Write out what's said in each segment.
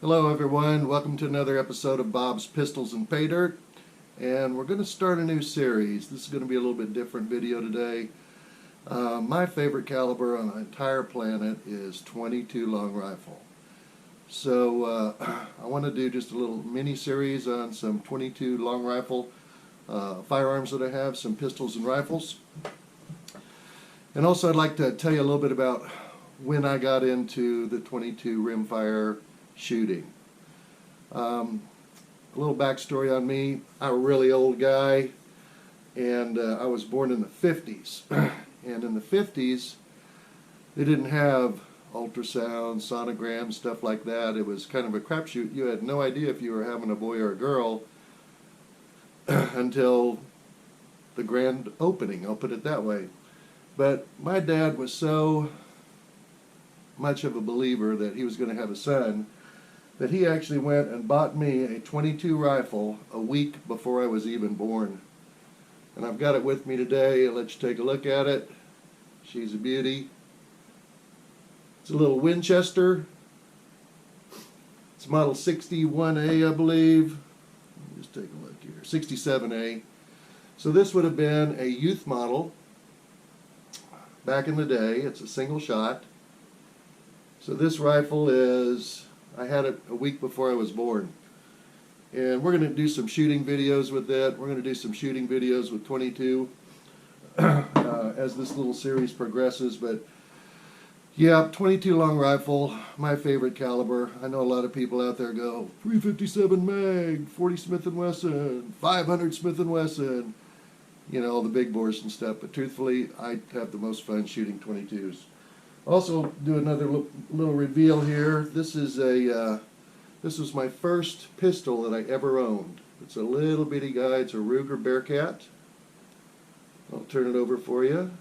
Hello everyone, welcome to another episode of Bob's Pistols and PayDirt, and we're going to start a new series. This is going to be a little bit different video today. My favorite caliber on the entire planet is .22 long rifle. So I want to do just a little mini series on some .22 long rifle firearms that I have, some pistols and rifles. And also I'd like to tell you a little bit about when I got into the .22 rimfire shooting. A little backstory on me. I'm a really old guy, and I was born in the 50s. And in the 50s, they didn't have ultrasound, sonograms, stuff like that. It was kind of a crapshoot. You had no idea if you were having a boy or a girl until the grand opening, I'll put it that way. But my dad was so much of a believer that he was going to have a son that he actually went and bought me a .22 rifle a week before I was even born. And I've got it with me today. I'll let you take a look at it. She's a beauty. It's a little Winchester. It's model 61A, I believe. Let me just take a look here. 67A. So this would have been a youth model back in the day. It's a single shot. So this rifle is, I had it a week before I was born. And we're going to do some shooting videos with it. We're going to do some shooting videos with .22 as this little series progresses. But yeah, .22 long rifle, my favorite caliber. I know a lot of people out there go, 357 mag, 40 Smith & Wesson, 500 Smith & Wesson, you know, all the big bores and stuff. But truthfully, I have the most fun shooting .22s. Also, do another little reveal here. This is a this was my first pistol that I ever owned. It's a little bitty guy. It's a Ruger Bearcat. I'll turn it over for you.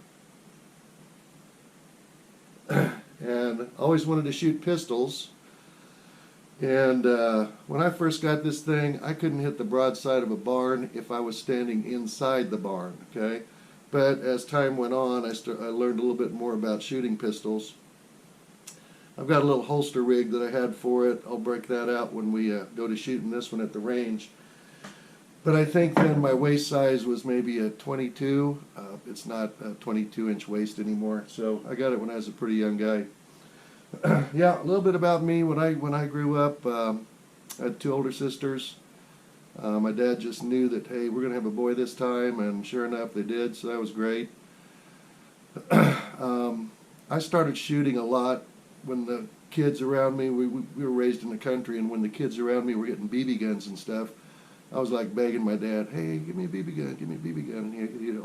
And I always wanted to shoot pistols. And when I first got this thing, I couldn't hit the broadside of a barn if I was standing inside the barn. Okay. But as time went on, I learned a little bit more about shooting pistols. I've got a little holster rig that I had for it. I'll break that out when we go to shooting this one at the range. But I think then my waist size was maybe a 22. It's not a 22-inch waist anymore. So I got it when I was a pretty young guy. Yeah, a little bit about me. When I grew up, I had two older sisters. My dad just knew that, hey, we're going to have a boy this time, and sure enough, they did, so that was great. I started shooting a lot when the kids around me, we were raised in the country, and when the kids around me were getting BB guns and stuff, I was like begging my dad, hey, give me a BB gun, give me a BB gun, and he'd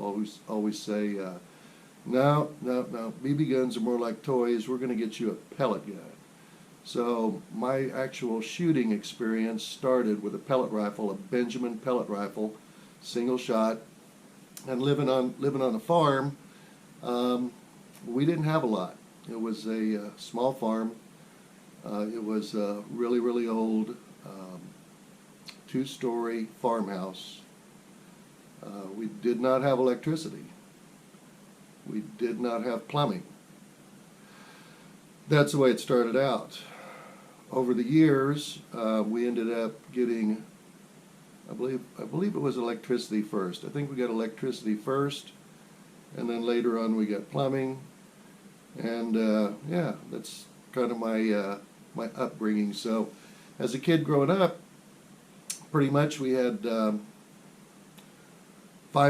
always say, no, BB guns are more like toys, we're going to get you a pellet gun. So my actual shooting experience started with a pellet rifle, a Benjamin pellet rifle, single shot, and living on a farm. We didn't have a lot. It was a small farm. It was a really old two-story farmhouse. We did not have electricity. We did not have plumbing. That's the way it started out. Over the years, we ended up getting, I believe it was electricity first. I think we got electricity first, and then later on we got plumbing. And yeah, that's kind of my upbringing. So, as a kid growing up, pretty much we had 5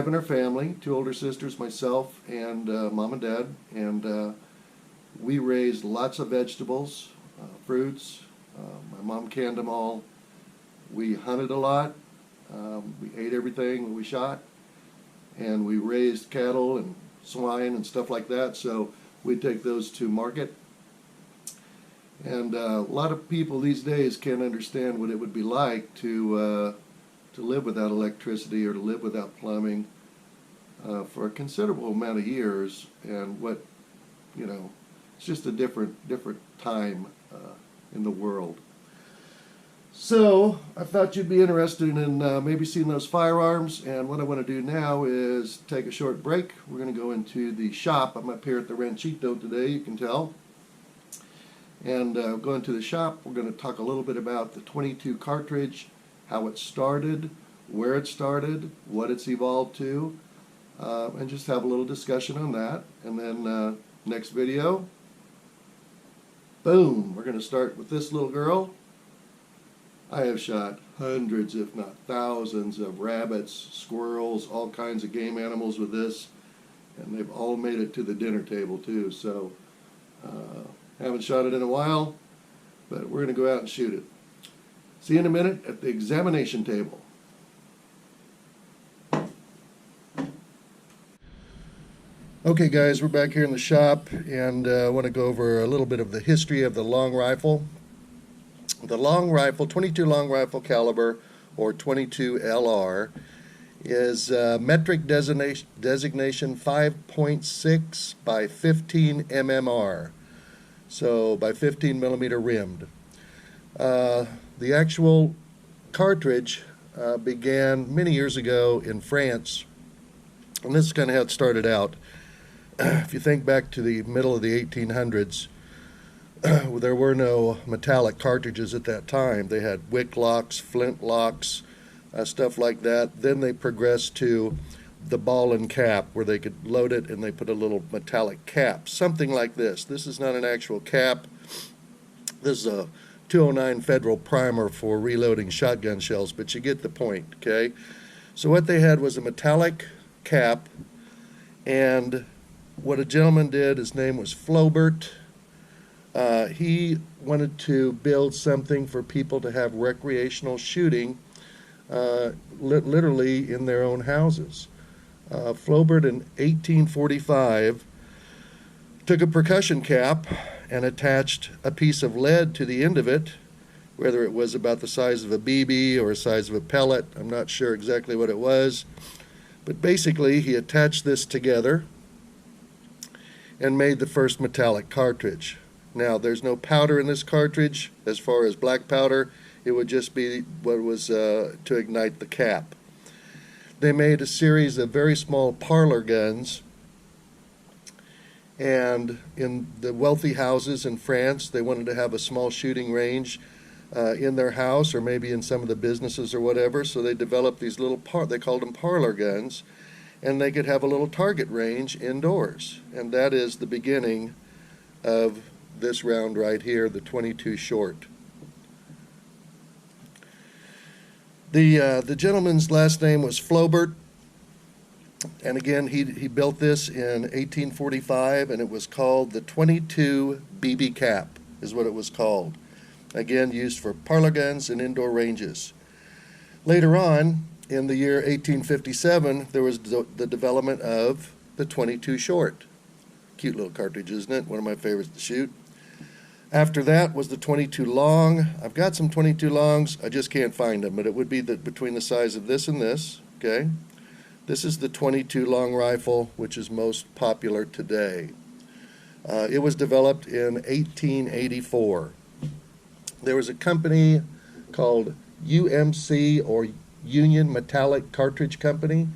in our family: 2 older sisters, myself, and mom and dad. And we raised lots of vegetables, fruits. My mom canned them all. We hunted a lot. We ate everything we shot. And we raised cattle and swine and stuff like that. So we'd take those to market. And a lot of people these days can't understand what it would be like to live without electricity or to live without plumbing for a considerable amount of years. And what, you know, it's just a different time in the world. So I thought you'd be interested in maybe seeing those firearms, and what I want to do now is take a short break. We're going to go into the shop. I'm up here at the Ranchito today, you can tell. And going to the shop, we're going to talk a little bit about the 22 cartridge, how it started, where it started, what it's evolved to, and just have a little discussion on that. And then next video, boom, we're going to start with this little girl. I have shot hundreds, if not thousands, of rabbits, squirrels, all kinds of game animals with this, and they've all made it to the dinner table too. So haven't shot it in a while, but we're going to go out and shoot it. See you in a minute at the examination table. Okay guys, we're back here in the shop, and I want to go over a little bit of the history of the long rifle. The long rifle, 22 long rifle caliber, or 22 LR, is metric designation 5.6 by 15 mmR, so by 15 millimeter rimmed. The actual cartridge began many years ago in France, and this is kind of how it started out. If you think back to the middle of the 1800s, there were no metallic cartridges at that time. They had wick locks, flint locks, stuff like that. Then they progressed to the ball and cap, where they could load it and they put a little metallic cap, something like this. This is not an actual cap. This is a 209 Federal primer for reloading shotgun shells, but you get the point, okay? So what they had was a metallic cap, and what a gentleman did, his name was Flaubert. He wanted to build something for people to have recreational shooting, literally in their own houses. Flaubert in 1845 took a percussion cap and attached a piece of lead to the end of it, whether it was about the size of a BB or the size of a pellet. I'm not sure exactly what it was, but basically he attached this together and made the first metallic cartridge. Now, there's no powder in this cartridge. As far as black powder, it would just be what was to ignite the cap. They made a series of very small parlor guns, and in the wealthy houses in France, they wanted to have a small shooting range in their house, or maybe in some of the businesses or whatever, so they developed these little they called them parlor guns, and they could have a little target range indoors. And that is the beginning of this round right here, the 22 short. The gentleman's last name was Flaubert, and again he built this in 1845, and it was called the 22 BB cap, is what it was called. Again, used for parlor guns and indoor ranges. Later on, in the year 1857, there was the development of the 22 short. Cute little cartridge, isn't it? One of my favorites to shoot. After that was the 22 long. I've got some 22 longs. I just can't find them, but it would be between the size of this and this. Okay, this is the 22 long rifle, which is most popular today. It was developed in 1884. There was a company called UMC, or Union Metallic Cartridge Company,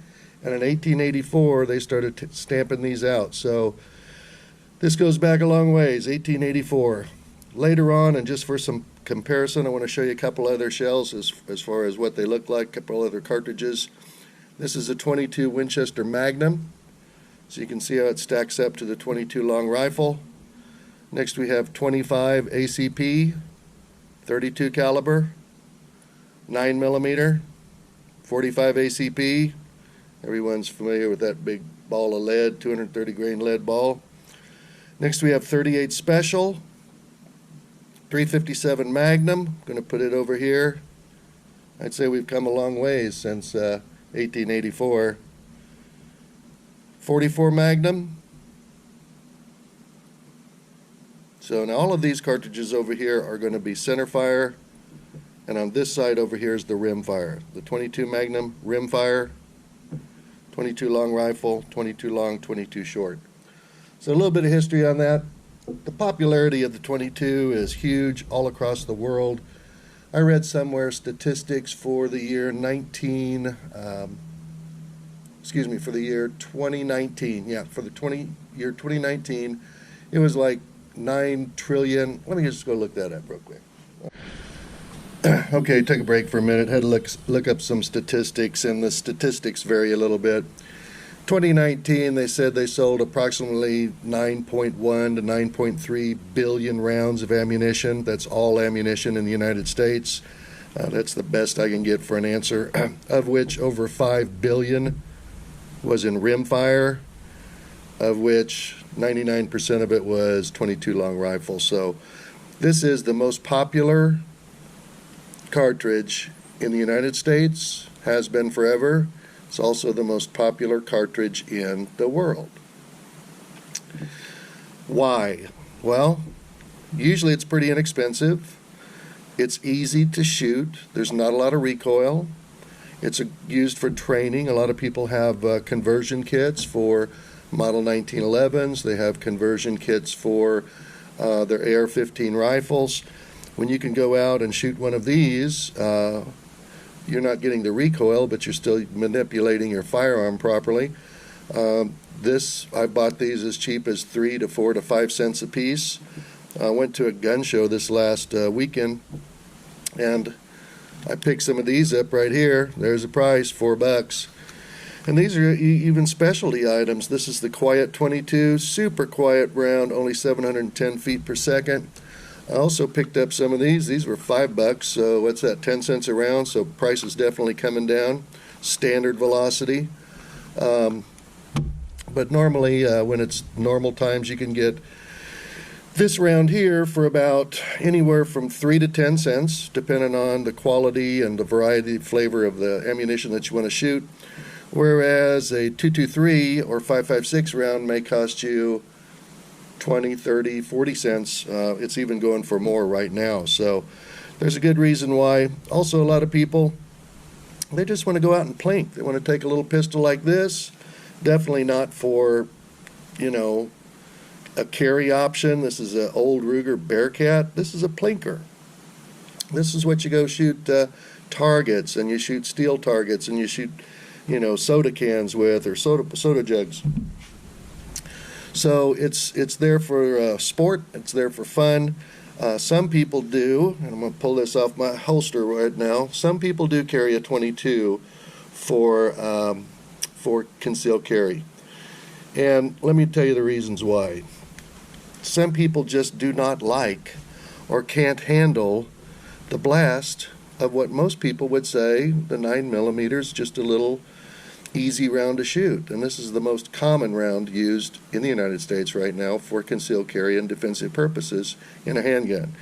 and in 1884 they started stamping these out. So this goes back a long ways, 1884. Later on, and just for some comparison, I want to show you a couple other shells as far as what they look like, a couple other cartridges. This is a 22 Winchester Magnum, so you can see how it stacks up to the 22 long rifle. Next we have 25 ACP, 32 caliber, 9 millimeter, 45 ACP. Everyone's familiar with that big ball of lead, 230 grain lead ball. Next we have 38 Special, 357 Magnum. I'm going to put it over here. I'd say we've come a long ways since 1884. 44 Magnum. So now all of these cartridges over here are going to be centerfire, and on this side over here is the rimfire. The 22 Magnum rimfire, 22 long rifle, 22 long, 22 short. So a little bit of history on that. The popularity of the 22 is huge all across the world. I read somewhere statistics for the year 2019. Yeah, for the year 2019, it was like 1.9 trillion. Let me just go look that up real quick. Okay, take a break for a minute. Had to look up some statistics, and the statistics vary a little bit. 2019, they said they sold approximately 9.1 to 9.3 billion rounds of ammunition. That's all ammunition in the United States. That's the best I can get for an answer, of which over 5 billion was in rimfire, of which 99% of it was .22 long rifle. So this is the most popular cartridge in the United States, has been forever. It's also the most popular cartridge in the world. Why? Well, usually it's pretty inexpensive. It's easy to shoot. There's not a lot of recoil. It's used for training. A lot of people have conversion kits for Model 1911s. They have conversion kits for their AR-15 rifles. When you can go out and shoot one of these, you're not getting the recoil, but you're still manipulating your firearm properly. I bought these as cheap as 3 to 4 to 5 cents a piece. I went to a gun show this last weekend, and I picked some of these up right here. There's a price, $4. And these are even specialty items. This is the Quiet 22, super quiet round, only 710 feet per second. I also picked up some of these. These were $5, so what's that, 10 cents a round, so price is definitely coming down. Standard velocity. But normally, when it's normal times, you can get this round here for about anywhere from 3 to 10 cents, depending on the quality and the variety, flavor of the ammunition that you want to shoot. Whereas a 223 or 5.56 round may cost you 20, 30, 40 cents. It's even going for more right now. So there's a good reason why. Also, a lot of people, they just want to go out and plink. They want to take a little pistol like this. Definitely not for, a carry option. This is an old Ruger Bearcat. This is a plinker. This is what you go shoot targets, and you shoot steel targets, and you shoot, soda cans with, or soda jugs. So it's there for sport. It's there for fun. Some people do, and I'm going to pull this off my holster right now. Some people do carry a 22 for concealed carry. And let me tell you the reasons why. Some people just do not like or can't handle the blast of what most people would say the 9mm is just a little easy round to shoot. And this is the most common round used in the United States right now for concealed carry and defensive purposes in a handgun.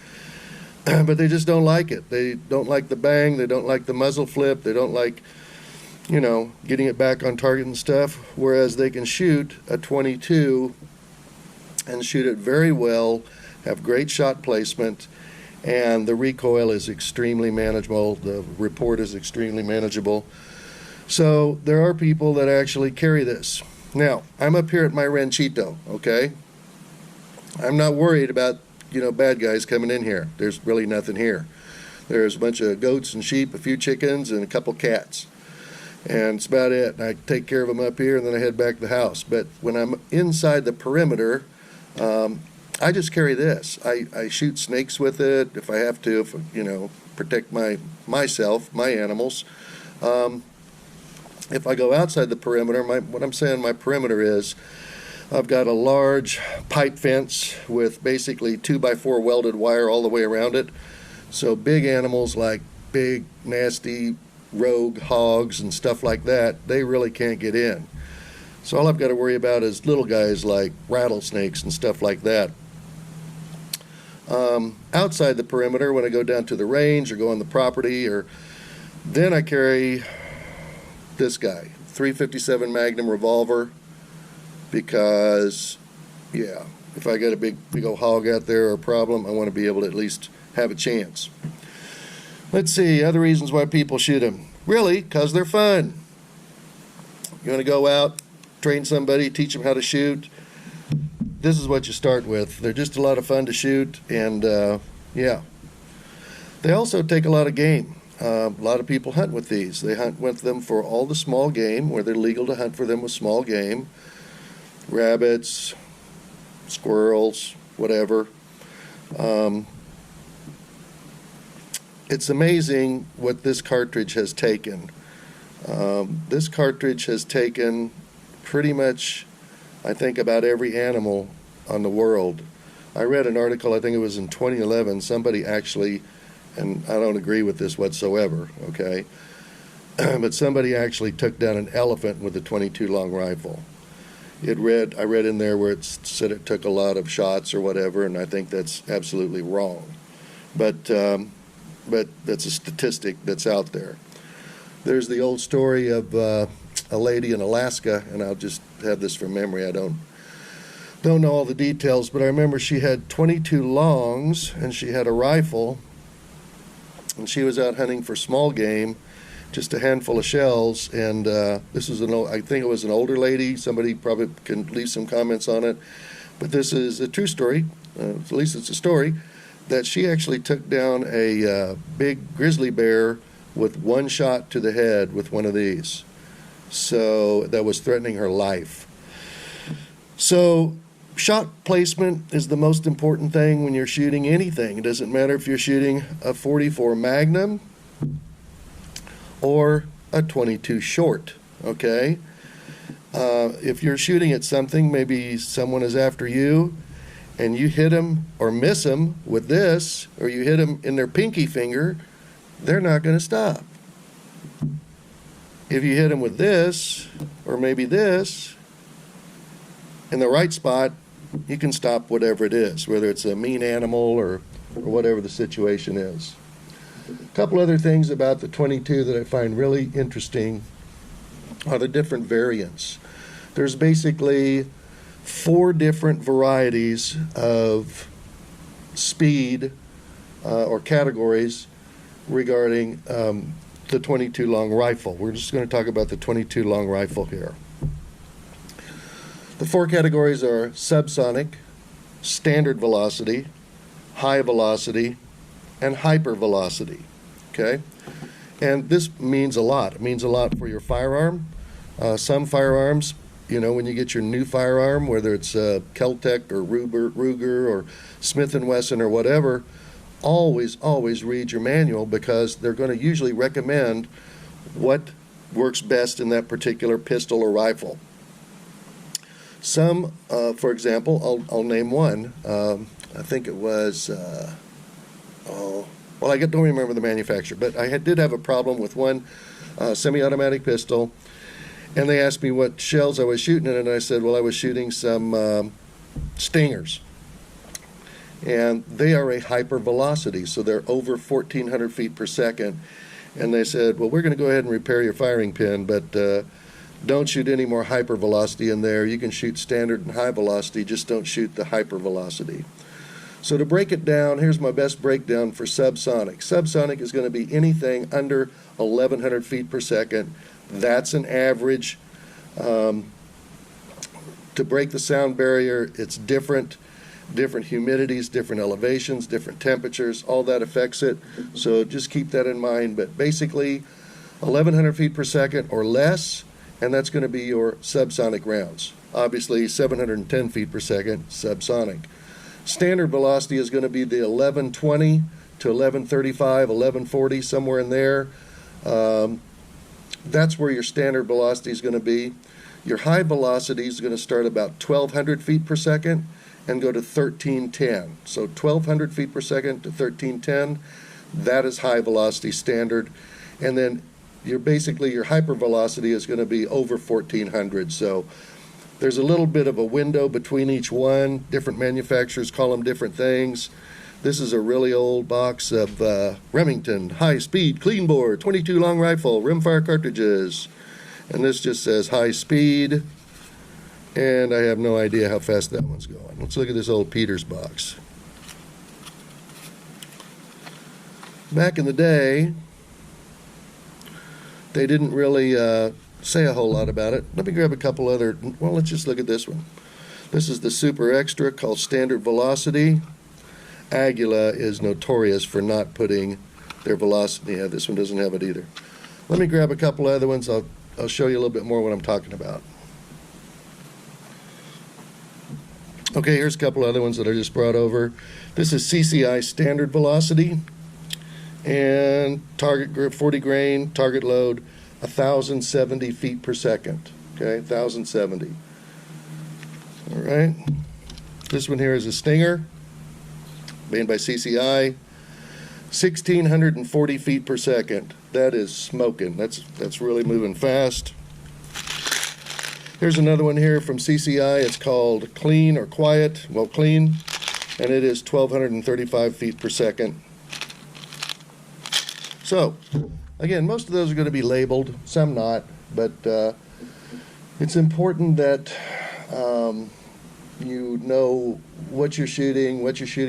But they just don't like it. They don't like the bang. They don't like the muzzle flip. They don't like, getting it back on target and stuff. Whereas they can shoot a 22 and shoot it very well, have great shot placement, and the recoil is extremely manageable. The report is extremely manageable. So there are people that actually carry this. Now, I'm up here at my ranchito, okay? I'm not worried about, bad guys coming in here. There's really nothing here. There's a bunch of goats and sheep, a few chickens, and a couple cats. And it's about it. I take care of them up here, and then I head back to the house. But when I'm inside the perimeter, I just carry this. I shoot snakes with it if I have to, protect myself, my animals. If I go outside the perimeter, what I'm saying my perimeter is, I've got a large pipe fence with basically 2x4 welded wire all the way around it. So big animals like big, nasty, rogue hogs and stuff like that, they really can't get in. So all I've got to worry about is little guys like rattlesnakes and stuff like that. Outside the perimeter, when I go down to the range or go on the property, then I carry this guy, .357 Magnum revolver, because, if I got a big old hog out there or a problem, I want to be able to at least have a chance. Let's see, other reasons why people shoot them. Really, because they're fun. You want to go out, train somebody, teach them how to shoot. This is what you start with. They're just a lot of fun to shoot, and They also take a lot of game. A lot of people hunt with these. They hunt with them for all the small game, where they're legal to hunt for them with small game. Rabbits, squirrels, whatever. It's amazing what this cartridge has taken. This cartridge has taken pretty much, I think, about every animal on the world. I read an article, I think it was in 2011, somebody actually, and I don't agree with this whatsoever, okay, but somebody actually took down an elephant with a .22 long rifle. I read in there where it said it took a lot of shots or whatever, and I think that's absolutely wrong. But that's a statistic that's out there. There's the old story of a lady in Alaska, and I'll just have this from memory. I don't know all the details, but I remember she had 22 longs, and she had a rifle, and she was out hunting for small game, just a handful of shells, and this was I think it was an older lady. Somebody probably can leave some comments on it, but this is a true story, at least it's a story, that she actually took down a big grizzly bear with one shot to the head with one of these. So that was threatening her life. So shot placement is the most important thing when you're shooting anything. It doesn't matter if you're shooting a .44 Magnum or a .22 short, okay? If you're shooting at something, maybe someone is after you, and you hit them or miss them with this, or you hit them in their pinky finger, they're not going to stop. If you hit them with this, or maybe this, in the right spot, you can stop whatever it is, whether it's a mean animal or whatever the situation is. A couple other things about the .22 that I find really interesting are the different variants. There's basically 4 different varieties of speed or categories regarding the .22 long rifle. We're just going to talk about the .22 long rifle here. The 4 categories are subsonic, standard velocity, high velocity, and hypervelocity. Okay? And this means a lot. It means a lot for your firearm. Some firearms, you know, when you get your new firearm, whether it's Kel-Tec or Ruger or Smith & Wesson or whatever, always read your manual, because they're going to usually recommend what works best in that particular pistol or rifle. Some, for example, I'll name one. I think it was, well, I don't remember the manufacturer, but I did have a problem with one semi-automatic pistol, and they asked me what shells I was shooting in, and I said, well, I was shooting some Stingers. And they are a hyper velocity, so they're over 1,400 feet per second. And they said, well, we're going to go ahead and repair your firing pin, but don't shoot any more hyper velocity in there. You can shoot standard and high velocity, just don't shoot the hyper velocity. So to break it down, here's my best breakdown for subsonic. Subsonic is going to be anything under 1,100 feet per second. That's an average. To break the sound barrier, it's different humidities, different elevations, different temperatures, all that affects it. So just keep that in mind. But basically, 1,100 feet per second or less, and that's going to be your subsonic rounds. Obviously, 710 feet per second, subsonic. Standard velocity is going to be the 1120 to 1135, 1140, somewhere in there. That's where your standard velocity is going to be. Your high velocity is going to start about 1,200 feet per second and go to 1,310. So 1,200 feet per second to 1,310, that is high velocity standard. And then your hyper velocity is going to be over 1,400. So there's a little bit of a window between each one. Different manufacturers call them different things. This is a really old box of Remington high speed clean bore 22 long rifle rimfire cartridges. And this just says high speed. And I have no idea how fast that one's going. Let's look at this old Peters box. Back in the day, they didn't really say a whole lot about it. Let me grab a couple other, well, let's just look at this one. This is the Super Extra called Standard Velocity. Aguila is notorious for not putting their velocity. Yeah, this one doesn't have it either. Let me grab a couple other ones. I'll show you a little bit more what I'm talking about. Okay, here's a couple other ones that I just brought over. This is CCI standard velocity, and target grip 40 grain, target load 1,070 feet per second. Okay, 1,070. All right. This one here is a Stinger, made by CCI, 1,640 feet per second. That is smoking. That's really moving fast. Here's another one here from CCI. It's called Clean or Quiet. Well, Clean, and it is 1,235 feet per second. So, again, most of those are going to be labeled, some not, but it's important that you know what you're shooting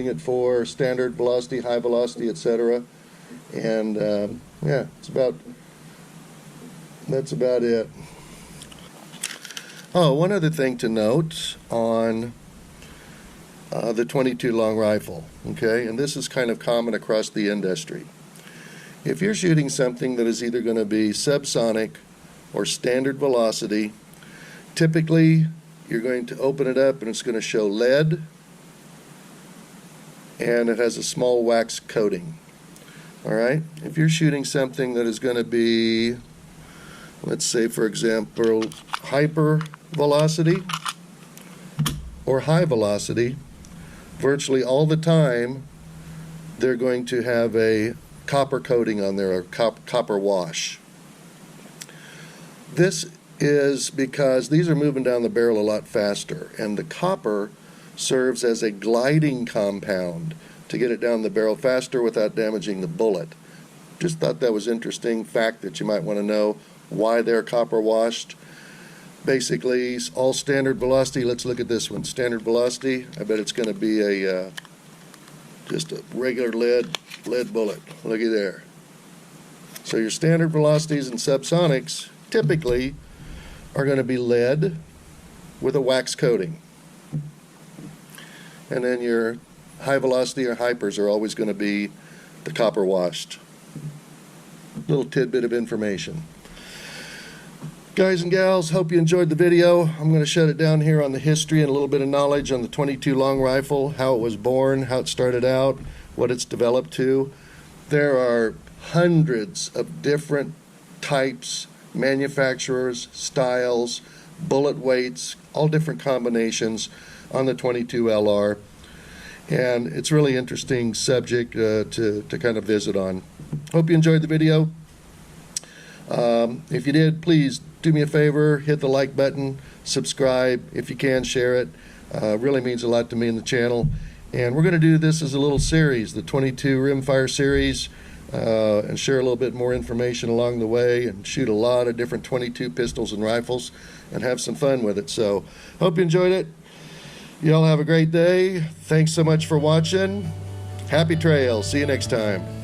it for, standard velocity, high velocity, etc. And yeah, that's about it. Oh, one other thing to note on the 22 long rifle, okay, and this is kind of common across the industry. If you're shooting something that is either going to be subsonic or standard velocity, typically you're going to open it up and it's going to show lead, and it has a small wax coating. All right, if you're shooting something that is going to be, let's say for example, hyper velocity or high velocity, virtually all the time they're going to have a copper coating on there, or copper wash. This is because these are moving down the barrel a lot faster, and the copper serves as a gliding compound to get it down the barrel faster without damaging the bullet. Just thought that was interesting fact that you might want to know why they're copper washed. Basically, all standard velocity. Let's look at this one. Standard velocity. I bet it's going to be a just a regular lead bullet. Looky there. So your standard velocities and subsonics typically are going to be lead with a wax coating, and then your high velocity or hypers are always going to be the copper washed. Little tidbit of information. Guys and gals, hope you enjoyed the video. I'm going to shut it down here on the history and a little bit of knowledge on the 22 long rifle, how it was born, how it started out, what it's developed to. There are hundreds of different types, manufacturers, styles, bullet weights, all different combinations on the 22 LR. And it's a really interesting subject to kind of visit on. Hope you enjoyed the video. If you did, please do me a favor, hit the like button, subscribe. If you can, share it. Really means a lot to me and the channel. And we're going to do this as a little series, the 22 Rimfire series, and share a little bit more information along the way and shoot a lot of different 22 pistols and rifles and have some fun with it. So, hope you enjoyed it. Y'all have a great day. Thanks so much for watching. Happy trails. See you next time.